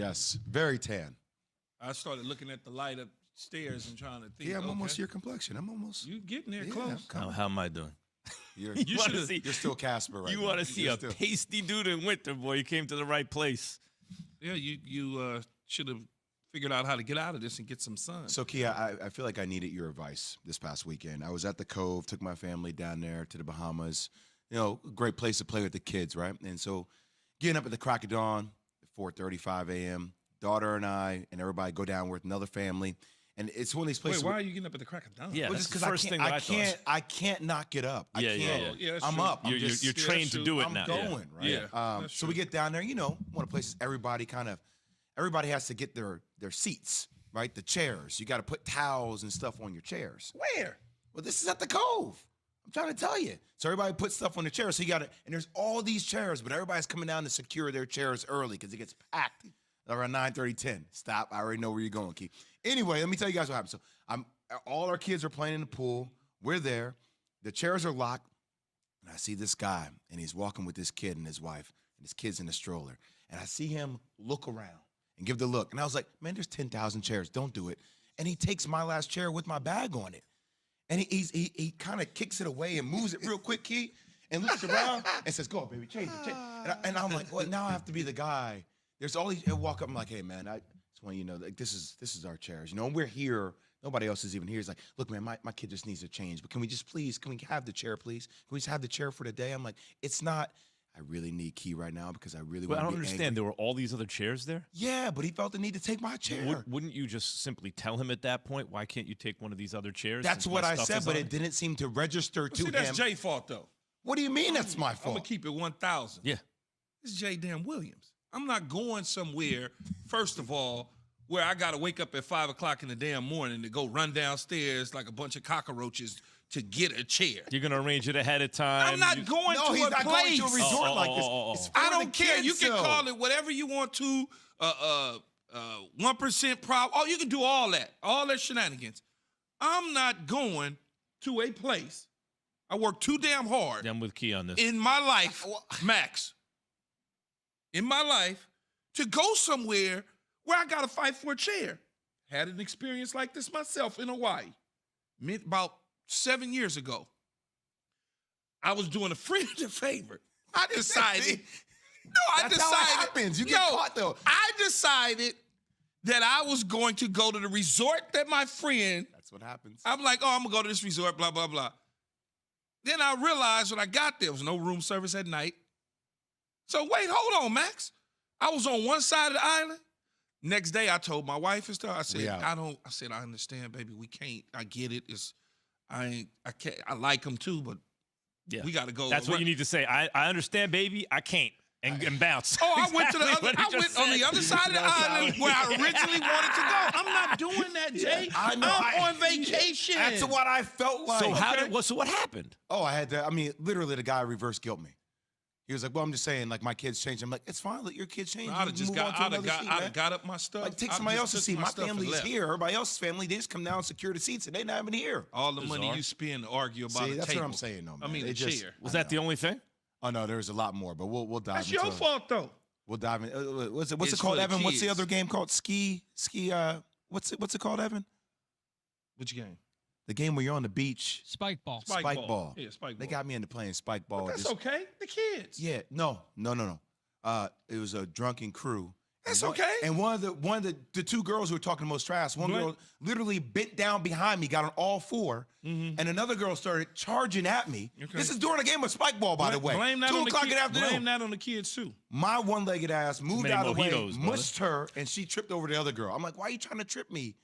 Yes, very tan. I started looking at the light upstairs and trying to think. Yeah, I'm almost your complexion. I'm almost. You getting there close. How am I doing? You're still Casper right now. You want to see a pasty dude in winter, boy. You came to the right place. Yeah, you should have figured out how to get out of this and get some sun. So, Kia, I feel like I needed your advice this past weekend. I was at the Cove, took my family down there to the Bahamas. You know, great place to play with the kids, right? And so getting up at the crack of dawn, 4:35 a.m., daughter and I and everybody go down with another family. And it's one of these places. Wait, why are you getting up at the crack of dawn? Yeah, that's the first thing that I thought. I can't not get up. Yeah. I'm up. You're trained to do it now. I'm going, right? Yeah. So we get down there, one of the places everybody has to get their seats, right? The chairs. You got to put towels and stuff on your chairs. Where? Well, this is at the Cove. I'm trying to tell you. So everybody puts stuff on the chairs. So you got to, and there's all these chairs, but everybody's coming down to secure their chairs early because it gets packed around 9:30, 10. Stop. I already know where you're going, Keith. Anyway, let me tell you guys what happened. So all our kids are playing in the pool. We're there. The chairs are locked. And I see this guy, and he's walking with this kid and his wife, and his kid's in the stroller. And I see him look around and give the look. And I was like, man, there's 10,000 chairs. Don't do it. And he takes my last chair with my bag on it. And he kind of kicks it away and moves it real quick, Key, and looks around and says, go, baby, change it. And I'm like, well, now I have to be the guy. There's all these, and walk up, I'm like, hey, man, I just want you to know, like, this is our chairs. And we're here. Nobody else is even here. He's like, look, man, my kid just needs to change. But can we have the chair, please? Can we just have the chair for the day? I'm like, it's not. I really need Key right now because I really want to be I don't understand. angry. There were all these other chairs there? Yeah, but he felt the need to take my chair. Wouldn't you just simply tell him at that point, why can't you take one of these other chairs? That's what I said, but it didn't seem to register to him. That's Jay's fault, though. What do you mean that's my fault? I'm going to keep it 1,000. Yeah. This is Jay damn Williams. I'm not going somewhere, first of all, where I got to wake up at 5 o'clock in the damn morning to go run downstairs like a bunch of cockroaches to get a chair. You're going to arrange it ahead of time. I'm not going to a place. No, he's not going to a resort like this. I don't care. You can call it whatever you want to, 1% problem. Oh, you can do all that shenanigans. I'm not going to a place. I work too damn hard. I'm with Key on this. In my life, Max, in my life, to go somewhere where I got to fight for a chair. Had an experience like this myself in Hawaii. About 7 years ago. I was doing a friend a favor. I decided. That's how it happens. You get caught, though. I decided that I was going to go to the resort that my friend. That's what happens. I'm like, I'm going to go to this resort, blah, blah, blah. Then I realized when I got there was no room service at night. So wait, hold on, Max. I was on one side of the island. Next day, I told my wife and stuff. I said, I understand, baby. We can't. I get it. I can't. I like them too, but we got to go. That's what you need to say. I understand, baby. I can't. And bounce. Oh, I went to the other. I went on the other side of the island where I originally wanted to go. I'm not doing that, Jay. I'm on vacation. That's what I felt like. So what happened? Oh, I had to. I mean, literally, the guy reverse guilt me. He was like, well, I'm just saying, like, my kids changed. I'm like, it's fine, let your kids change. I'd have got up my stuff. Like, take somebody else's seat. My family's here. Everybody else's family, they just come down and secure the seats, and they're not even here. All the money you spend to argue about a table. That's what I'm saying, though, man. I mean, the chair. Was that the only thing? Oh, no, there's a lot more, but we'll dive into it. That's your fault, though. We'll dive in. What's it called, Evan? What's the other game called? What's it called, Evan? Which game? The game where you're on the beach. Spike ball. Spike ball. Yeah, spike ball. They got me into playing spike ball. But that's okay. The kids. Yeah. No. It was a drunken crew. That's okay. And one of the two girls who were talking the most trash, one girl literally bent down behind me, got on all four, and another girl started charging at me. Okay. This is during a game of spike ball, by the way. Blame that 2 on the o'clock in the afternoon. Blame that on the kids, too. My one-legged ass moved out of the way, mushed her, and she tripped over the other girl. I'm like, why are you trying to trip me?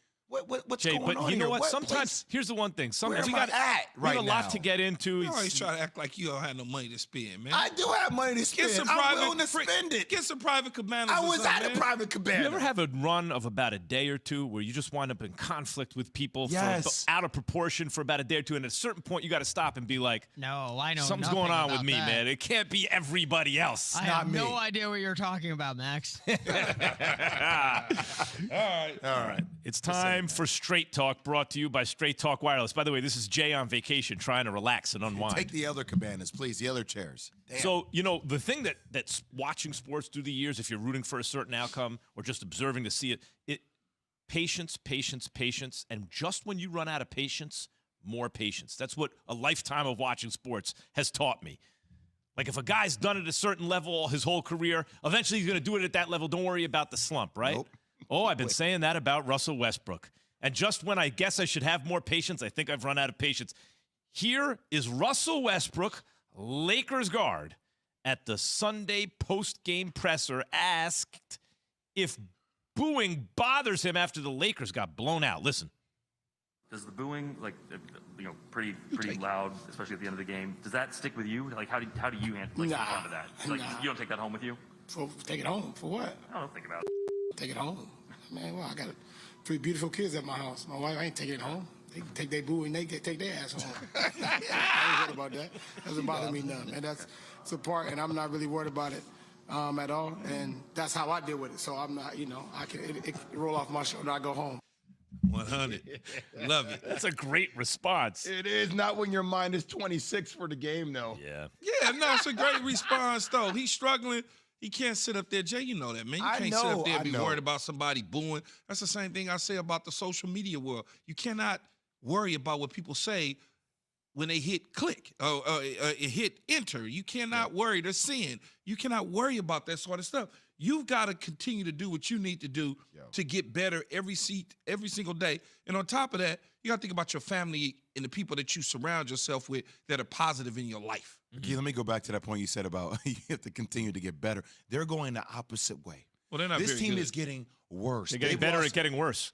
What's Jay, going on but you know here? what? Sometimes, here's the one thing. Sometimes we got a lot to get into. You always try to act like you don't have no money to spend, man. I do have money to spend. I'm willing to spend it. Get some private cabanas. I was at a private cabana. You ever have a run of about a day or two where you just wind up in conflict with people out of proportion for about a day or two, and at a certain point you got to stop and be like, no, I know something's going on with me, man. It can't be everybody else. I have no idea what you're talking about, Max. All right. It's time for Straight Talk, brought to you by Straight Talk Wireless. By the way, this is Jay on vacation trying to relax and unwind. Take the other cabanas, please, the other chairs. Damn. So, the thing that's watching sports through the years, if you're rooting for a certain outcome or just observing to see it, patience, patience, patience. And just when you run out of patience, more patience. That's what a lifetime of watching sports has taught me. Like if a guy's done it at a certain level his whole career, eventually he's going to do it at that level. Don't worry about the slump, right? Nope. Oh, I've been saying that about Russell Westbrook. And just when I guess I should have more patience, I think I've run out of patience. Here is Russell Westbrook, Lakers guard, at the Sunday post-game presser, asked if booing bothers him after the Lakers got blown out. Listen. Does the booing, pretty loud, especially at the end of the game, does that stick with you? Like, how do you handle respond to that? Like, you don't take that home with you? Take it home for what? I don't think about it. Take it home, man. Well, I got 3 beautiful kids at my house. My wife, I ain't taking it home. They can take their boo and they take their ass home. I ain't worried about that. Doesn't bother me none, man. That's a part, and I'm not really worried about it at all. And that's how I deal with it. So I'm not, I can it roll off my shoulder. I go home. 100. Love it. That's a great response. It is not when your mind is 26 for the game, though. Yeah. Yeah, no, it's a great response, though. He's struggling. He can't sit up there. Jay, you know that, man. You can't sit up there and be worried about somebody booing. That's the same thing I say about the social media world. You cannot worry about what people say when they hit click or hit enter. You cannot worry. They're seeing. You cannot worry about that sort of stuff. You've got to continue to do what you need to do to get better every single day. And on top of that, you got to think about your family and the people that you surround yourself with that are positive in your life. Okay, let me go back to that point you said about you have to continue to get better. They're going the opposite way. Well, they're not This very team good. is getting worse. They're getting better at getting worse.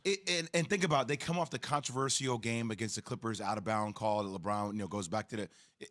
And think about it. They come off the controversial game against the Clippers, out of bound call that LeBron, goes back to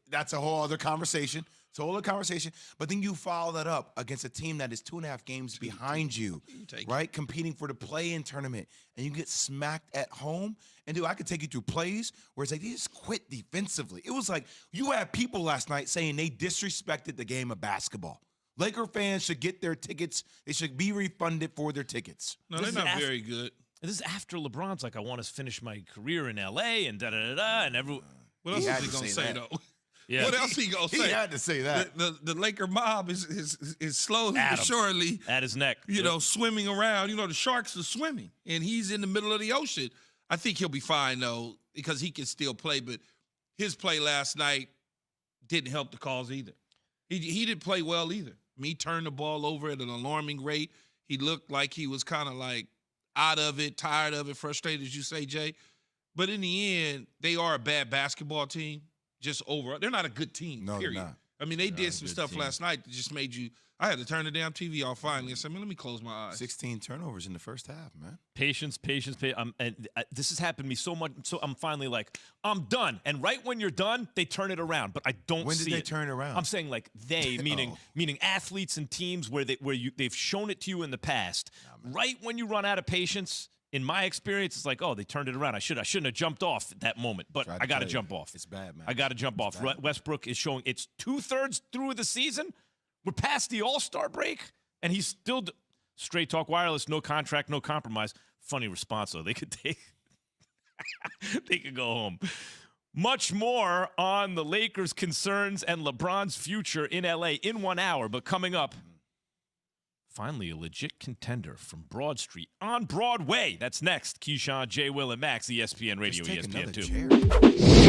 that's a whole other conversation. It's a whole other conversation. But then you follow that up against a team that is 2.5 games behind you, right? Competing for the play-in tournament. And you get smacked at home. And, dude, I could take you through plays where it's like they just quit defensively. It was like you had people last night saying they disrespected the game of basketball. Laker fans should get their tickets. They should be refunded for their tickets. No, they're not very good. This is after LeBron's like, I want to finish my career in L.A. and da-da-da-da, and everyone. What else is he going to say, though? Yeah. What else he going to say? He had to say that. The Laker mob is slowly but surely at his neck. Swimming around. The sharks are swimming, and he's in the middle of the ocean. I think he'll be fine, though, because he can still play. But his play last night didn't help the cause either. He didn't play well either. He turned the ball over at an alarming rate. He looked like he was kind of like out of it, tired of it, frustrated, as you say, Jay. But in the end, they are a bad basketball team. Just overall, they're not a good team. No, period. they're not. I mean, they did some stuff last night that just made you. I had to turn the damn TV off finally and say, "Man, let me close my eyes." 16 turnovers in the first half, man. Patience. And this has happened to me so much. So I'm finally like, I'm done. And right when you're done, they turn it around. But I don't see it. When did they turn around? I'm saying like they, meaning athletes and teams where they've shown it to you in the past. Right when you run out of patience. In my experience, it's like, oh, they turned it around. I shouldn't have jumped off at that moment, but I got to jump off. It's bad, man. I got to jump off. Westbrook is showing it's 2/3 through the season. We're past the All-Star break, and he's still Straight Talk Wireless, no contract, no compromise. Funny response, though. They could go home. Much more on the Lakers' concerns and LeBron's future in L.A. in 1 hour, but coming up. Finally, a legit contender from Broad Street on Broadway. That's next. Keyshawn, J. Will, and Max, ESPN Radio, Just take ESPN 2. another chair.